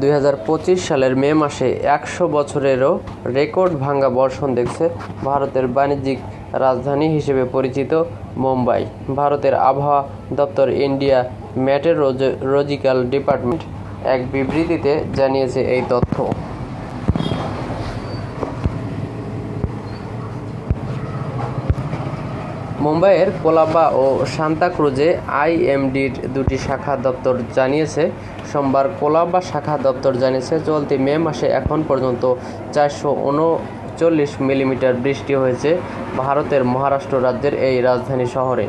2025 সালের মে মাসে 100 বছরেরও রেকর্ড ভাঙা বর্ষণ দেখছে ভারতের বাণিজ্যিক রাজধানী হিসেবে পরিচিত মুম্বাই। ভারতের আবহাওয়া দপ্তর ইন্ডিয়া মেটেরোলজিক্যাল ডিপার্টমেন্ট এক বিবৃতিতে জানিয়েছে এই তথ্য। মুম্বাইয়ের কোলাবা ও সান্তাক্রুজে আইএমডির দুটি শাখা দপ্তর জানিয়েছে। সোমবার কোলাবা শাখা দপ্তর জানিয়েছে, চলতি মে মাসে এখন পর্যন্ত 439 মিলিমিটার বৃষ্টি হয়েছে ভারতের মহারাষ্ট্র রাজ্যের এই রাজধানী শহরে।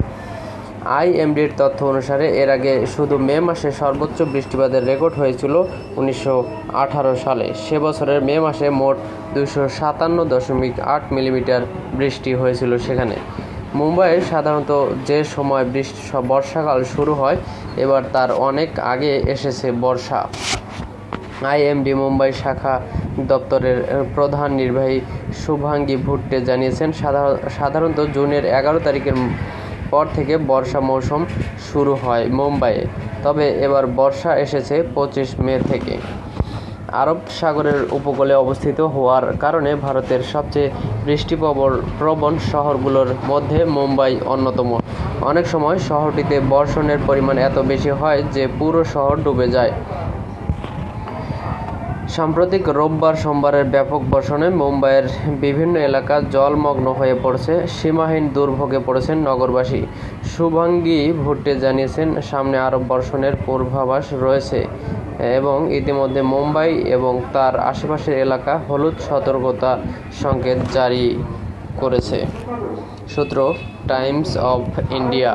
আইএমডির তথ্য অনুসারে এর আগে শুধু মে মাসে সর্বোচ্চ বৃষ্টিপাতের রেকর্ড হয়েছিল 1918 সালে। সে বছরের মে মাসে মোট 257.8 মিলিমিটার বৃষ্টি হয়েছিল সেখানে। মুম্বাইয়ে সাধারণত যে সময় বর্ষাকাল শুরু হয়, এবার তার অনেক আগে এসেছে বর্ষা। আইএমডি মুম্বাই শাখা দপ্তরের প্রধান নির্বাহী শুভাঙ্গী ভুট্টে জানিয়েছেন, সাধারণত জুনের 11 তারিখের পর থেকে বর্ষা মৌসুম শুরু হয় মুম্বাইয়ে, তবে এবার বর্ষা এসেছে 25 মে থেকে। আরব সাগরের উপকূলে অবস্থিত হওয়ার কারণে ভারতের সবচেয়ে বৃষ্টিপ্রবণ শহরগুলোর মধ্যে মুম্বাই অন্যতম। অনেক সময় শহরটিতে বর্ষণের পরিমাণ এত বেশি হয় যে পুরো শহর ডুবে যায়। সাম্প্রতিক সোমবারের ব্যাপক বর্ষণে মুম্বাইয়ের বিভিন্ন এলাকা জলমগ্ন হয়ে পড়েছে, সীমাহীন দুর্ভোগে পড়েছেন নগরবাসী। শুভাঙ্গী ভুট্টে জানিয়েছেন, সামনে আরও বর্ষণের পূর্বাভাস রয়েছে এবং ইতিমধ্যে মুম্বাই এবং তার আশেপাশের এলাকা হলুদ সতর্কতা সংকেত জারি করেছে। সূত্র টাইমস অফ ইন্ডিয়া।